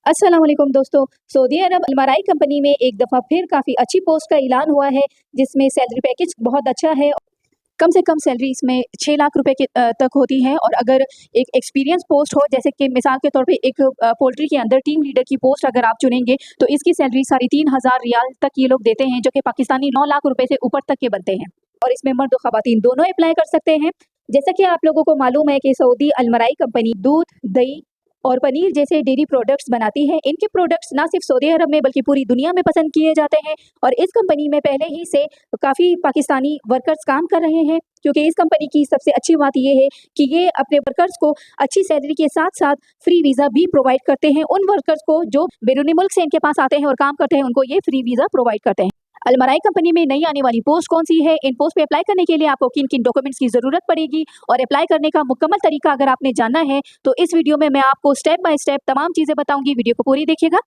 अस्सलाम वालेकुम दोस्तों। सऊदी अरब अलमराई कंपनी में एक दफ़ा फिर काफ़ी अच्छी पोस्ट का ऐलान हुआ है, जिसमें सैलरी पैकेज बहुत अच्छा है। कम से कम सैलरी इसमें 6 लाख रुपए के तक होती है और अगर एक एक्सपीरियंस पोस्ट हो, जैसे कि मिसाल के तौर पे एक पोल्ट्री के अंदर टीम लीडर की पोस्ट अगर आप चुनेंगे, तो इसकी सैलरी 3,500 रियाल तक ये लोग देते हैं, जो कि पाकिस्तानी 9 लाख रुपए से ऊपर तक के बनते हैं और इसमें मर्द और ख़वातीन दोनों अप्लाई कर सकते हैं। जैसा कि आप लोगों को मालूम है कि सऊदी अलमराई कंपनी दूध, दही और पनीर जैसे डेयरी प्रोडक्ट्स बनाती है। इनके प्रोडक्ट्स ना सिर्फ सऊदी अरब में बल्कि पूरी दुनिया में पसंद किए जाते हैं और इस कंपनी में पहले ही से काफ़ी पाकिस्तानी वर्कर्स काम कर रहे हैं, क्योंकि इस कंपनी की सबसे अच्छी बात ये है कि ये अपने वर्कर्स को अच्छी सैलरी के साथ-साथ फ्री वीज़ा भी प्रोवाइड करते हैं। उन वर्कर्स को जो बैरूनी मुल्क से इनके पास आते हैं और काम करते हैं, उनको ये फ्री वीज़ा प्रोवाइड करते हैं। अलमराई कंपनी में नई आने वाली पोस्ट कौन सी है, इन पोस्ट पे अप्लाई करने के लिए आपको किन-किन डॉक्यूमेंट्स की ज़रूरत पड़ेगी और अप्लाई करने का मुकम्मल तरीका अगर आपने जानना है, तो इस वीडियो में मैं आपको स्टेप बाय स्टेप तमाम चीज़ें बताऊँगी। वीडियो को पूरी देखिएगा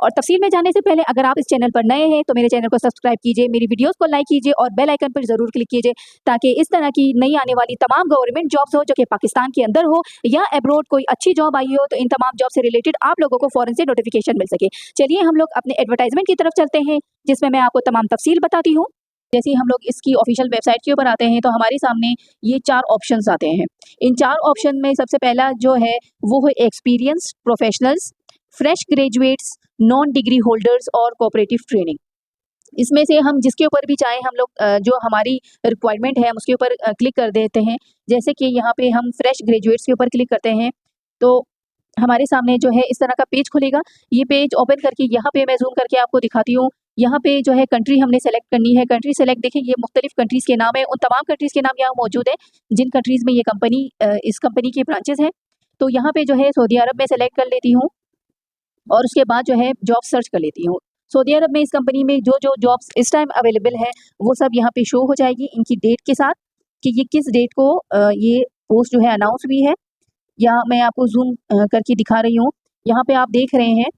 और तफ़सील में जाने से पहले अगर आप इस चैनल पर नए हैं, तो मेरे चैनल को सब्सक्राइब कीजिए, मेरी वीडियोज़ को लाइक कीजिए और बेल आइकन पर ज़रूर क्लिक कीजिए, ताकि इस तरह की नई आने वाली तमाम गवर्नमेंट जॉब्स हो, जो कि पाकिस्तान के अंदर हो या अब्रॉड कोई अच्छी जॉब आई हो, तो इन तमाम जॉब से रिलेटेड आप लोगों को फ़ौरन से नोटिफिकेशन मिल सके। चलिए हम लोग अपने एडवर्टाइजमेंट की तरफ चलते हैं, जिसमें मैं आपको तमाम तफ़सील बताती हूँ। जैसे ही हम लोग इसकी ऑफिशियल वेबसाइट के ऊपर आते हैं, तो हमारे सामने ये 4 ऑप्शंस आते हैं। इन 4 ऑप्शन में सबसे पहला जो है, वो है experience professionals, fresh graduates, non degree holders और कोऑपरेटिव ट्रेनिंग। इसमें से हम जिसके ऊपर भी चाहें हम लोग जो हमारी रिक्वायरमेंट है, हम उसके ऊपर क्लिक कर देते हैं। जैसे कि यहाँ पे हम फ्रेश ग्रेजुएट्स के ऊपर क्लिक करते हैं, तो हमारे सामने जो है इस तरह का पेज खुलेगा। ये पेज ओपन करके यहाँ पे मैं ज़ूम करके आपको दिखाती हूँ। यहाँ पे जो है कंट्री हमने सेलेक्ट करनी है। कंट्री सेलेक्ट देखें, ये मुख्तलिफ कंट्रीज़ के नाम है। उन तमाम कंट्रीज़ के नाम यहाँ मौजूद हैं, जिन कंट्रीज़ में ये कंपनी इस कंपनी की ब्रांचेज़ हैं। तो यहाँ पे जो है सऊदी अरब में सेलेक्ट कर लेती हूँ और उसके बाद जो है जॉब सर्च कर लेती हूँ। सऊदी अरब में इस कंपनी में जो जॉब्स इस टाइम अवेलेबल है, वो सब यहाँ पे शो हो जाएगी इनकी डेट के साथ, कि ये किस डेट को ये पोस्ट जो है अनाउंस हुई है। यहाँ मैं आपको ज़ूम करके दिखा रही हूँ। यहाँ पे आप देख रहे हैं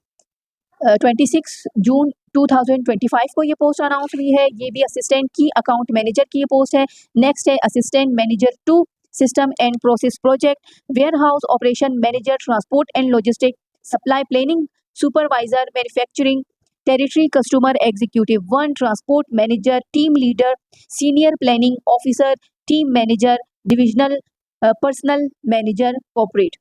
26 जून 2025 को ये पोस्ट अनाउंस हुई है। ये भी असिस्टेंट की अकाउंट मैनेजर की ये पोस्ट है। नेक्स्ट है assistant manager 2 system and process project, warehouse operation manager transport and logistic, supply planning supervisor manufacturing, territory customer executive 1 transport manager, team leader, senior planning officer, team manager, divisional personal manager corporate.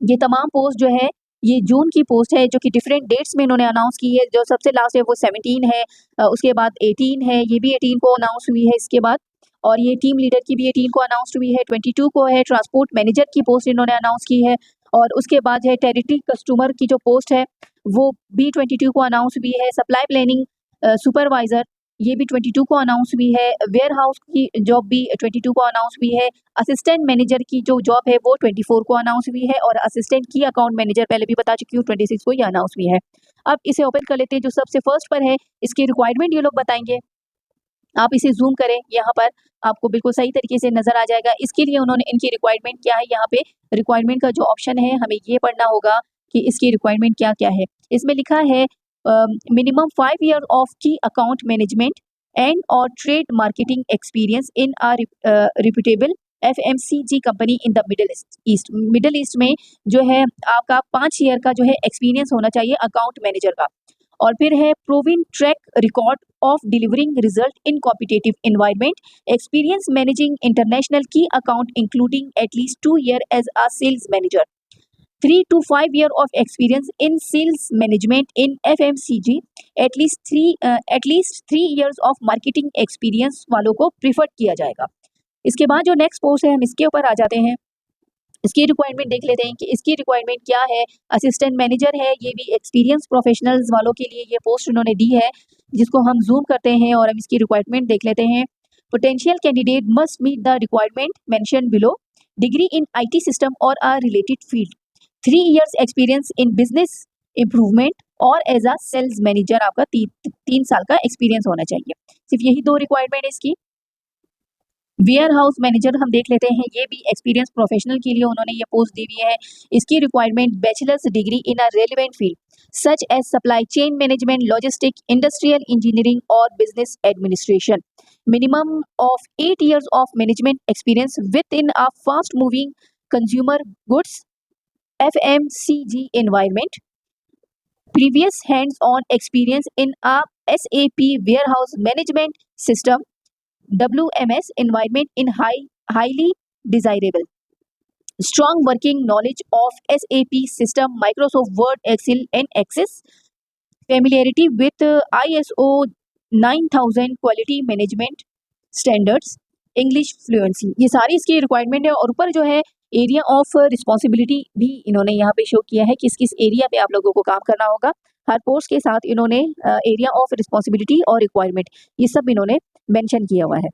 ये तमाम post जो है, ये जून की post है, जो कि different dates में इन्होंने अनाउंस की है। जो सबसे लास्ट है वो 17 है, उसके बाद 18 है, ये भी 18 को अनाउंस हुई है इसके बाद, और ये टीम लीडर की भी 18 को अनाउंस हुई है। 22 को है ट्रांसपोर्ट मैनेजर की पोस्ट इन्होंने अनाउंस की है, और उसके बाद है टेरिटरी कस्टमर की जो पोस्ट है, वो भी 22 को अनाउंस हुई है। सप्लाई प्लानिंग सुपरवाइजर, ये भी 22 को अनाउंस हुई है। वेयर हाउस की जॉब भी 22 को अनाउंस हुई है। असिस्टेंट मैनेजर की जो जॉब है वो 24 को अनाउंस हुई है, और असिस्टेंट की अकाउंट मैनेजर पहले भी बता चुकी हूँ, 26 को ये अनाउंस हुई है। अब इसे ओपन कर लेते हैं। जो सबसे फर्स्ट पर है, इसकी रिक्वायरमेंट ये लोग बताएंगे। आप इसे जूम करें, यहाँ पर आपको बिल्कुल सही तरीके से नजर आ जाएगा। इसके लिए उन्होंने इनकी रिक्वायरमेंट क्या है, यहाँ पे रिक्वायरमेंट का जो ऑप्शन है, हमें ये पढ़ना होगा कि इसकी रिक्वायरमेंट क्या क्या है। इसमें लिखा है मिनिमम 5 ईयर ऑफ की अकाउंट मैनेजमेंट एंड और trade marketing experience in a reputable FMCG company in the middle east में जो है आपका 5 ईयर का जो है एक्सपीरियंस होना चाहिए अकाउंट मैनेजर का। और फिर है proving track record of delivering result in competitive environment, experience managing international key account including at least 2 year as a sales manager, 3 to 5 year of experience in sales management in FMCG, at least 3 years of marketing experience वालों को prefer किया जाएगा। इसके बाद जो next post है, हम इसके ऊपर आ जाते हैं। इसकी रिक्वायरमेंट देख लेते हैं कि इसकी रिक्वायरमेंट क्या है। असिस्टेंट मैनेजर है, ये भी एक्सपीरियंस प्रोफेशनल्स वालों के लिए ये पोस्ट उन्होंने दी है, जिसको हम जूम करते हैं और हम इसकी रिक्वायरमेंट देख लेते हैं। Potential candidate must meet the requirement mention below, degree in IT system और a related field, 3 years experience in business improvement और एज अ सेल्स मैनेजर आपका 3 साल का एक्सपीरियंस होना चाहिए। सिर्फ यही 2 रिक्वायरमेंट है इसकी। वेयर हाउस मैनेजर हम देख लेते हैं, ये भी एक्सपीरियंस प्रोफेशनल के लिए उन्होंने ये पोस्ट दी हुई है। इसकी requirement bachelor's degree in a relevant field such as supply chain management, logistic, industrial engineering और business administration, minimum of 8 years of management experience with in a fast moving consumer goods FMCG environment, previous hands-on experience in a SAP warehouse management system WMS environment in highly desirable. Strong working knowledge of SAP system, Microsoft Word, Excel, and Access. Familiarity with ISO 9000 quality management standards. English fluency, ये सारी इसकी requirement है। और ऊपर जो है area of responsibility भी इन्होंने यहाँ पे शो किया है, किस किस एरिया पे आप लोगों को काम करना होगा। हर पोस्ट के साथ इन्होंने एरिया ऑफ रिस्पॉन्सिबिलिटी और रिक्वायरमेंट ये सब इन्होंने मेंशन किया हुआ है।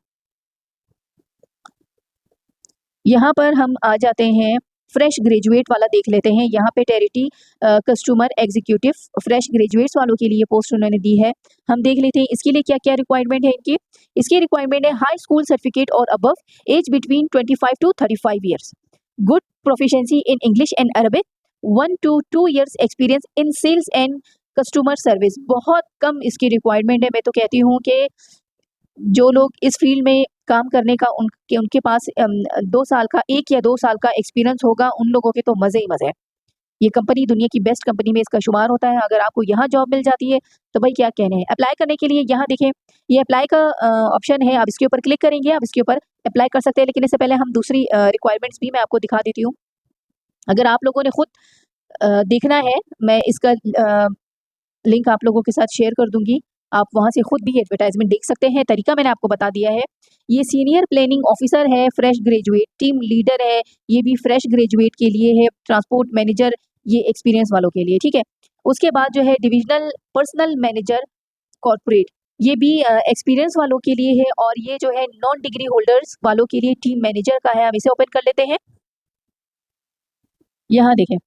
यहाँ पर हम आ जाते हैं, फ्रेश ग्रेजुएट वाला देख लेते हैं। यहाँ पे territory customer executive fresh graduates वालों के लिए पोस्ट उन्होंने दी है। हम देख लेते हैं इसके लिए क्या क्या रिक्वायरमेंट है इनकी। इसकी रिक्वायरमेंट है हाई स्कूल सर्टिफिकेट और above, age between 25 to 35 years, good proficiency in English and Arabic, 1 to 2 years experience in sales and customer service. बहुत कम इसकी रिक्वायरमेंट है। मैं तो कहती हूँ कि जो लोग इस फील्ड में काम करने का उनके पास 2 साल का 1 या 2 साल का एक्सपीरियंस होगा, उन लोगों के तो मज़े ही मज़े हैं। ये कंपनी दुनिया की बेस्ट कंपनी में इसका शुमार होता है। अगर आपको यहाँ जॉब मिल जाती है तो भाई क्या कहने हैं। अप्लाई करने के लिए यहाँ देखें, ये अप्लाई का ऑप्शन है, आप इसके ऊपर क्लिक करेंगे, आप इसके ऊपर अप्लाई कर सकते हैं। लेकिन इससे पहले हम दूसरी रिक्वायरमेंट्स भी मैं आपको दिखा देती हूँ। अगर आप लोगों ने खुद देखना है, मैं इसका लिंक आप लोगों के साथ शेयर कर दूंगी, आप वहाँ से खुद भी एडवर्टाइजमेंट देख सकते हैं। तरीका मैंने आपको बता दिया है। ये सीनियर प्लानिंग ऑफिसर है, फ्रेश ग्रेजुएट, टीम लीडर है, ये भी फ्रेश ग्रेजुएट के लिए है, ट्रांसपोर्ट मैनेजर ये एक्सपीरियंस वालों के लिए, ठीक है। उसके बाद जो है डिविजनल पर्सनल मैनेजर कॉर्पोरेट, ये भी एक्सपीरियंस वालों के लिए है। और ये जो है नॉन डिग्री होल्डर्स वालों के लिए टीम मैनेजर का है। हम इसे ओपन कर लेते हैं। यहाँ देखें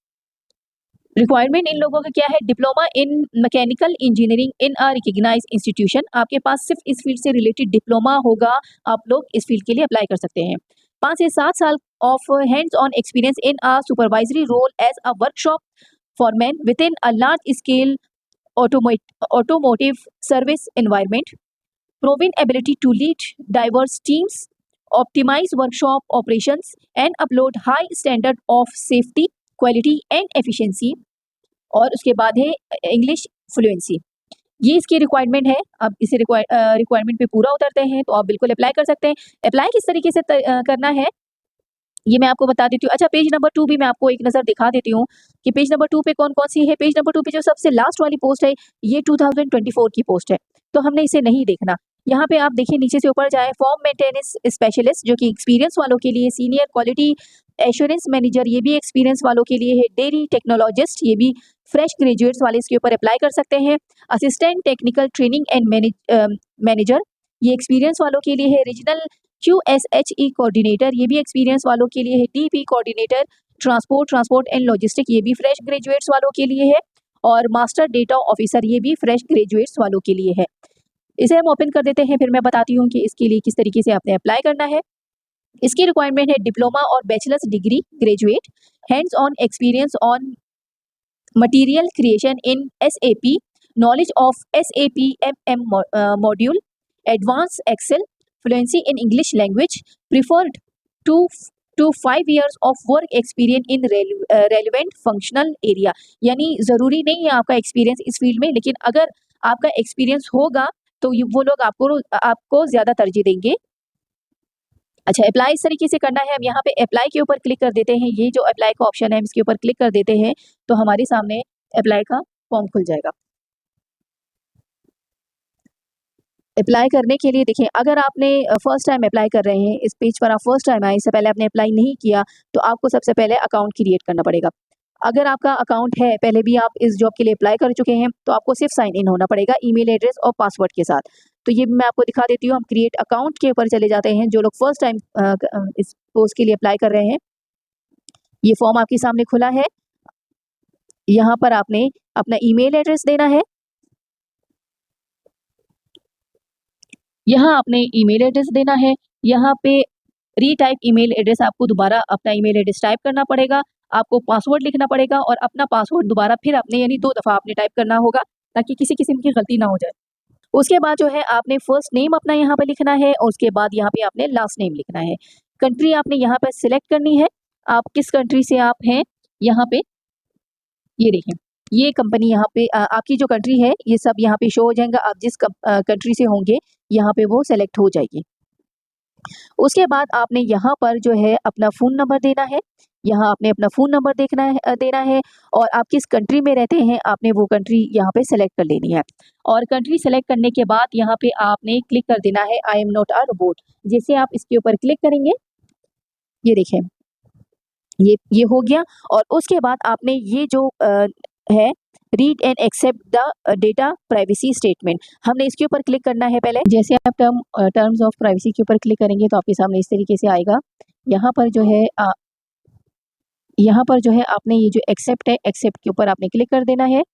रिक्वायरमेंट इन लोगों का क्या है, diploma in mechanical engineering in a recognise institution. आपके पास सिर्फ इस फील्ड से रिलेटेड डिप्लोमा होगा, आप लोग इस फील्ड के लिए अप्लाई कर सकते हैं। 5 से 7 साल of hands on experience in a supervisory role as a workshop foreman with in a large scale automotive service environment, proven ability to lead diverse teams, optimize workshop operations, and upload high standard of safety, quality and efficiency। और उसके बाद है English fluency. ये इसकी requirement है। अब इसे requirement पे पूरा उतरते हैं तो आप बिल्कुल अप्लाई कर सकते हैं। अप्लाई किस तरीके से करना है ये मैं आपको बता देती हूँ। अच्छा, पेज नंबर 2 भी मैं आपको एक नज़र दिखा देती हूँ कि पेज नंबर 2 पे कौन कौन सी है। पेज नंबर 2 पे जो सबसे लास्ट वाली पोस्ट है ये 2024 की पोस्ट है, तो हमने इसे नहीं देखना। यहाँ पे आप देखिए नीचे से ऊपर जाए, फॉर्म मेंटेनेंस स्पेशलिस्ट जो कि एक्सपीरियंस वालों के लिए, सीनियर क्वालिटी एश्योरेंस मैनेजर ये भी एक्सपीरियंस वालों के लिए है, डेयरी टेक्नोलॉजिस्ट ये भी फ्रेश ग्रेजुएट्स वाले इसके ऊपर अप्लाई कर सकते हैं। Assistant technical training and manager ये एक्सपीरियंस वालों के लिए है। रीजनल QSHE कोऑर्डिनेटर ये भी एक्सपीरियंस वालों के लिए है। DP coordinator transport and logistic ये भी फ्रेश ग्रेजुएट्स वालों के लिए है। और मास्टर डेटा ऑफिसर ये भी फ्रेश ग्रेजुएट्स वालों के लिए है। इसे हम ओपन कर देते हैं, फिर मैं बताती हूँ कि इसके लिए किस तरीके से आपने अप्लाई करना है। इसकी रिक्वायरमेंट है डिप्लोमा और bachelors degree graduate, hands on experience on material creation in SAP, knowledge of SAP MM module, advance Excel, fluency in English language, preferred 2 to 5 years of work experience in relevant functional area। यानी ज़रूरी नहीं है आपका experience इस field में, लेकिन अगर आपका एक्सपीरियंस होगा तो वो लोग आपको ज़्यादा तरजीह देंगे। अच्छा, अप्लाई इस तरीके से करना है। हम यहाँ पे अप्लाई के ऊपर क्लिक कर देते हैं। ये जो अप्लाई का ऑप्शन है हम इसके ऊपर क्लिक कर देते हैं तो हमारे सामने अप्लाई का फॉर्म खुल जाएगा। अप्लाई करने के लिए देखिए, अगर आपने फर्स्ट टाइम अप्लाई कर रहे हैं, इस पेज पर आप फर्स्ट टाइम आए, इससे पहले आपने अप्लाई नहीं किया, तो आपको सबसे पहले अकाउंट क्रिएट करना पड़ेगा। अगर आपका अकाउंट है, पहले भी आप इस जॉब के लिए अप्लाई कर चुके हैं, तो आपको सिर्फ साइन इन होना पड़ेगा ईमेल एड्रेस और पासवर्ड के साथ। तो ये मैं आपको दिखा देती हूँ। हम क्रिएट अकाउंट के ऊपर चले जाते हैं। जो लोग फर्स्ट टाइम इस पोस्ट के लिए अप्लाई कर रहे हैं, ये फॉर्म आपके सामने खुला है। यहाँ पर आपने अपना ईमेल एड्रेस देना है। यहाँ आपने ईमेल एड्रेस देना है। यहाँ पे रीटाइप ईमेल एड्रेस, आपको दोबारा अपना ईमेल एड्रेस टाइप करना पड़ेगा। आपको पासवर्ड लिखना पड़ेगा और अपना पासवर्ड दोबारा फिर आपने यानी 2 दफ़ा आपने टाइप करना होगा ताकि किसी किस्म की गलती ना हो जाए। उसके बाद जो है आपने फर्स्ट नेम अपना यहाँ पे लिखना है और उसके बाद यहाँ पे आपने लास्ट नेम लिखना है। कंट्री आपने यहाँ पे सिलेक्ट करनी है, आप किस कंट्री से आप हैं। यहाँ पे ये देखें, ये कंपनी यहाँ पे आपकी जो कंट्री है ये सब यहाँ पे शो हो जाएगा। आप जिस कंट्री से होंगे यहाँ पे वो सेलेक्ट हो जाएगी। उसके बाद आपने यहाँ पर जो है अपना फ़ोन नंबर देना है। यहाँ आपने अपना फ़ोन नंबर देना है और आप किस कंट्री में रहते हैं आपने वो कंट्री यहाँ पे सेलेक्ट कर लेनी है। और कंट्री सेलेक्ट करने के बाद यहाँ पे आपने क्लिक कर देना है I am not a robot. जैसे आप इसके ऊपर क्लिक करेंगे, ये देखिए ये हो गया। और उसके बाद आपने ये जो है read and accept the data privacy statement, हमने इसके ऊपर क्लिक करना है पहले। जैसे आप टर्म्स ऑफ प्राइवेसी के ऊपर क्लिक करेंगे तो आपके सामने इस तरीके से आएगा। यहाँ पर जो है आपने ये जो एक्सेप्ट है, एक्सेप्ट के ऊपर आपने क्लिक कर देना है।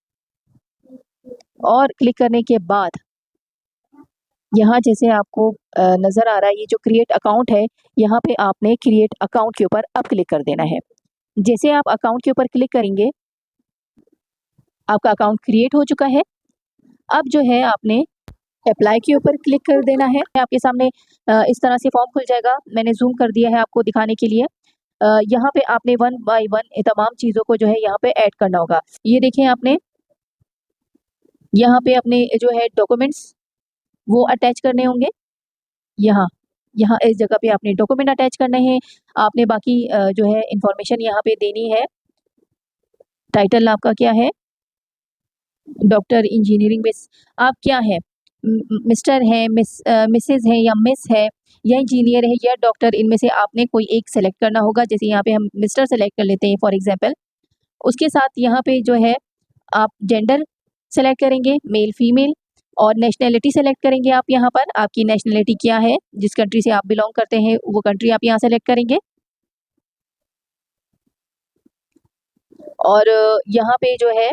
और क्लिक करने के बाद यहाँ जैसे आपको नज़र आ रहा है ये जो क्रिएट अकाउंट है, यहाँ पे आपने क्रिएट अकाउंट के ऊपर अब क्लिक कर देना है। जैसे आप अकाउंट के ऊपर क्लिक करेंगे आपका अकाउंट क्रिएट हो चुका है। अब जो है आपने अप्लाई के ऊपर क्लिक कर देना है। आपके सामने इस तरह से फॉर्म खुल जाएगा। मैंने जूम कर दिया है आपको दिखाने के लिए। यहाँ पे आपने वन बाय वन तमाम चीज़ों को जो है यहाँ पे ऐड करना होगा। ये देखें आपने यहाँ पे अपने जो है डॉक्यूमेंट्स वो अटैच करने होंगे। यहाँ यहाँ इस जगह पे आपने डॉक्यूमेंट अटैच करने हैं। आपने बाकी जो है इंफॉर्मेशन यहाँ पे देनी है। टाइटल आपका क्या है, डॉक्टर इंजीनियरिंग बेस आप क्या है, मिस्टर है, मिसेज है या मिस है या इंजीनियर है या डॉक्टर, इनमें से आपने कोई एक सेलेक्ट करना होगा। जैसे यहाँ पे हम मिस्टर सेलेक्ट कर लेते हैं फॉर एग्जांपल। उसके साथ यहाँ पे जो है आप जेंडर सेलेक्ट करेंगे, मेल फीमेल, और नेशनैलिटी सेलेक्ट करेंगे। आप यहाँ पर आपकी नेशनैलिटी क्या है, जिस कंट्री से आप बिलोंग करते हैं वो कंट्री आप यहाँ सेलेक्ट करेंगे। और यहाँ पे जो है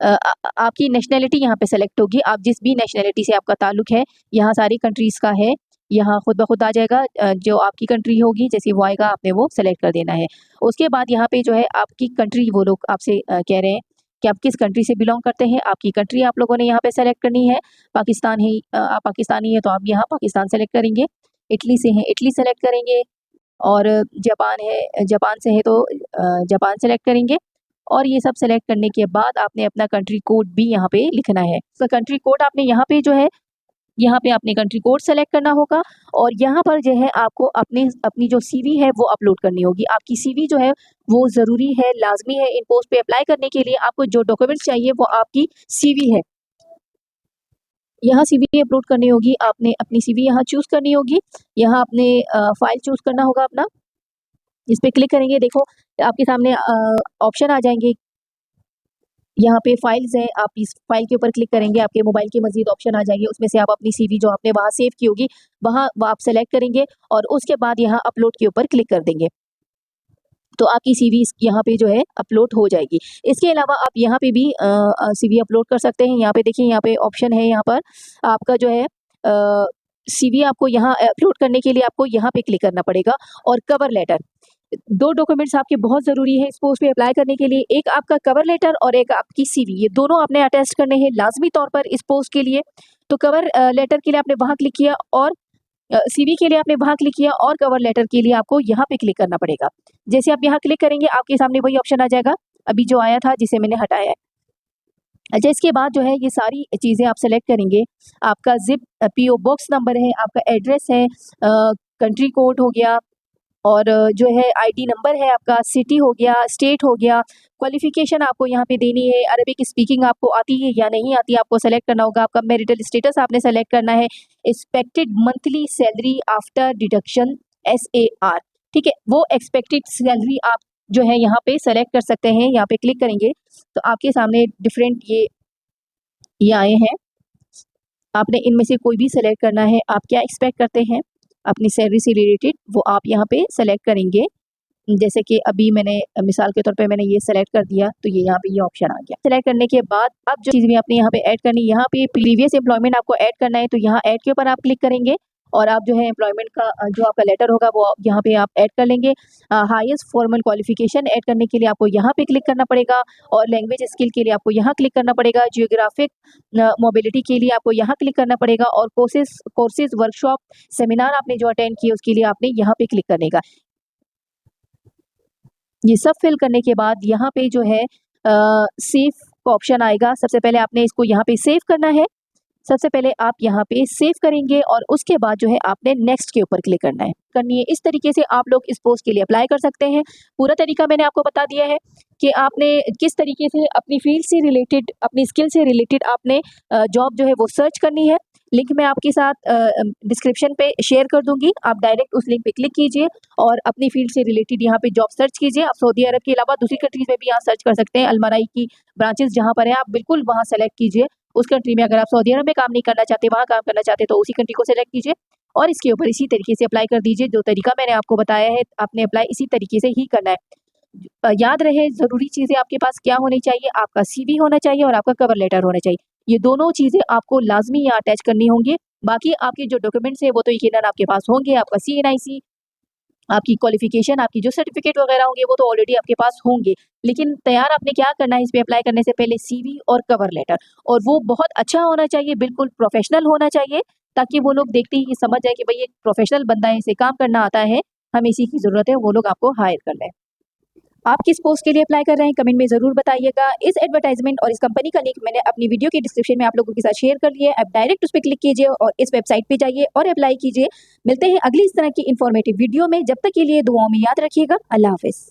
आपकी नेशनैलिटी यहाँ पे सेलेक्ट होगी। आप जिस भी नेशनैलिटी से आपका ताल्लुक है, यहाँ सारी कंट्रीज़ का है, यहाँ खुद ब खुद आ जाएगा। जो आपकी कंट्री होगी जैसे वो आएगा आपने वो सेलेक्ट कर देना है। उसके बाद यहाँ पे जो है आपकी कंट्री, वो लोग आपसे कह रहे हैं कि आप किस कंट्री से बिलोंग करते हैं। आपकी कंट्री आप लोगों ने यहाँ पे सेलेक्ट करनी है। पाकिस्तान है, आप पाकिस्तानी है तो आप यहाँ पाकिस्तान सेलेक्ट करेंगे। इटली से हैं इटली सेलेक्ट करेंगे। और जापान है, जापान से है तो जापान सेलेक्ट करेंगे। और ये सब सेलेक्ट करने के बाद आपने अपना कंट्री कोड भी यहाँ पे लिखना है। तो कंट्री कोड आपने यहाँ पे जो है यहाँ पे अपने कंट्री कोड सेलेक्ट करना होगा। और यहाँ पर जो है आपको अपनी जो सीवी है वो अपलोड करनी होगी। आपकी सीवी जो है वो ज़रूरी है, लाजमी है। इन पोस्ट पे अप्लाई करने के लिए आपको जो डॉक्यूमेंट्स चाहिए वो आपकी सीवी है। यहाँ सीवी अपलोड करनी होगी। आपने अपनी सीवी यहाँ चूज़ करनी होगी। यहाँ आपने फाइल चूज़ करना होगा अपना। इस पे क्लिक करेंगे, देखो आपके सामने ऑप्शन आ जाएंगे। यहाँ पे फाइल्स हैं, आप इस फाइल के ऊपर क्लिक करेंगे, आपके मोबाइल के मजीद ऑप्शन आ जाएंगे। उसमें से आप अपनी सीवी जो आपने वहाँ सेव की होगी वहाँ आप सेलेक्ट करेंगे और उसके बाद यहाँ अपलोड के ऊपर क्लिक कर देंगे तो आपकी सीवी यहाँ पे जो है अपलोड हो जाएगी। इसके अलावा आप यहाँ पे भी सीवी अपलोड कर सकते हैं। यहाँ पे देखिए, यहाँ पे ऑप्शन है, यहाँ पर आपका जो है सीवी आपको यहाँ अपलोड करने के लिए आपको यहाँ पे क्लिक करना पड़ेगा। और कवर लेटर, दो डॉक्यूमेंट्स आपके बहुत ज़रूरी है इस पोस्ट पे अप्लाई करने के लिए। एक आपका कवर लेटर और एक आपकी सीवी, ये दोनों आपने अटैच करने हैं लाजमी तौर पर इस पोस्ट के लिए। तो कवर लेटर के लिए आपने वहाँ क्लिक किया और सीवी के लिए आपने वहाँ क्लिक किया और कवर लेटर के लिए आपको यहाँ पे क्लिक करना पड़ेगा। जैसे आप यहाँ क्लिक करेंगे आपके सामने वही ऑप्शन आ जाएगा अभी जो आया था जिसे मैंने हटाया है। अच्छा, इसके बाद जो है ये सारी चीज़ें आप सेलेक्ट करेंगे। आपका जिप पीओ बॉक्स नंबर है, आपका एड्रेस है, कंट्री कोड हो गया, और जो है आईडी नंबर है आपका, सिटी हो गया, स्टेट हो गया। क्वालिफिकेशन आपको यहाँ पे देनी है। अरबिक स्पीकिंग आपको आती है या नहीं आती आपको सेलेक्ट करना होगा। आपका मैरिटल स्टेटस आपने सेलेक्ट करना है। Expected monthly salary after deduction SAR, ठीक है, वो एक्सपेक्टेड सैलरी आप जो है यहाँ पे सेलेक्ट कर सकते हैं। यहाँ पे क्लिक करेंगे तो आपके सामने डिफरेंट ये आए हैं। आपने इनमें से कोई भी सेलेक्ट करना है। आप क्या एक्सपेक्ट करते हैं अपनी सैलरी से रिलेटेड, वो आप यहाँ पे सेलेक्ट करेंगे। जैसे कि अभी मैंने मिसाल के तौर पे मैंने ये सेलेक्ट कर दिया तो ये यहाँ पे ये ऑप्शन आ गया। सेलेक्ट करने के बाद अब जो चीज़ भी आपने यहाँ पे ऐड करनी, यहाँ पे प्रीवियस एम्प्लॉयमेंट आपको ऐड करना है तो यहाँ ऐड के ऊपर आप क्लिक करेंगे और आप जो है एम्प्लॉयमेंट का जो आपका लेटर होगा वो यहाँ पे आप ऐड कर लेंगे। हाईएस्ट फॉर्मल क्वालिफिकेशन ऐड करने के लिए आपको यहाँ पे क्लिक करना पड़ेगा और लैंग्वेज स्किल के लिए आपको यहाँ क्लिक करना पड़ेगा। जियोग्राफिक मोबिलिटी के लिए आपको यहाँ क्लिक करना पड़ेगा और कोर्सेज वर्कशॉप सेमिनार आपने जो अटेंड किए उसके लिए आपने यहाँ पे क्लिक करने का। ये सब फिल करने के बाद यहाँ पे जो है सेव आपको ऑप्शन आएगा। सबसे पहले आपने इसको यहाँ पे सेव करना है। सबसे पहले आप यहाँ पे सेव करेंगे और उसके बाद जो है आपने नेक्स्ट के ऊपर क्लिक करना है। करनी है इस तरीके से आप लोग इस पोस्ट के लिए अप्लाई कर सकते हैं। पूरा तरीका मैंने आपको बता दिया है कि आपने किस तरीके से अपनी फील्ड से रिलेटेड, अपनी स्किल से रिलेटेड आपने जॉब जो है वो सर्च करनी है। लिंक मैं आपके साथ डिस्क्रिप्शन पे शेयर कर दूंगी। आप डायरेक्ट उस लिंक पे क्लिक कीजिए और अपनी फील्ड से रिलेटेड यहाँ पे जॉब सर्च कीजिए। आप सऊदी अरब के अलावा दूसरी कंट्रीज में भी यहाँ सर्च कर सकते हैं। अलमराई की ब्रांचेस जहाँ पर है आप बिल्कुल वहाँ सेलेक्ट कीजिए। उस कंट्री में अगर आप सऊदी अरब में काम नहीं करना चाहते, वहाँ काम करना चाहते, तो उसी कंट्री को सेलेक्ट कीजिए और इसके ऊपर इसी तरीके से अप्लाई कर दीजिए। जो तरीका मैंने आपको बताया है आपने अप्लाई इसी तरीके से ही करना है। याद रहे ज़रूरी चीज़ें आपके पास क्या होनी चाहिए, आपका सीवी होना चाहिए और आपका कवर लेटर होना चाहिए। ये दोनों चीज़ें आपको लाजमी यहाँ अटैच करनी होंगी। बाकी आपके जो डॉक्यूमेंट्स है वो तो यकीनन आपके पास होंगे। आपका CNIC, आपकी क्वालिफिकेशन, आपकी जो सर्टिफिकेट वगैरह होंगे वो तो ऑलरेडी आपके पास होंगे। लेकिन तैयार आपने क्या करना है, इस पे अप्लाई करने से पहले सीवी और कवर लेटर, और वो बहुत अच्छा होना चाहिए, बिल्कुल प्रोफेशनल होना चाहिए, ताकि वो लोग देखते ही समझ जाए कि भाई एक प्रोफेशनल बंदा है, इसे काम करना आता है, हमें इसी की ज़रूरत है, वो लोग आपको हायर कर लें। आप किस पोस्ट के लिए अप्लाई कर रहे हैं कमेंट में ज़रूर बताइएगा। इस एडवर्टाइजमेंट और इस कंपनी का लिंक मैंने अपनी वीडियो के डिस्क्रिप्शन में आप लोगों के साथ शेयर कर लिया है। आप डायरेक्ट उस पर क्लिक कीजिए और इस वेबसाइट पे जाइए और अप्लाई कीजिए। मिलते हैं अगली इस तरह की इन्फॉर्मेटिव वीडियो में। जब तक के लिए दुआओं में याद रखिएगा। अल्लाह हाफिज़।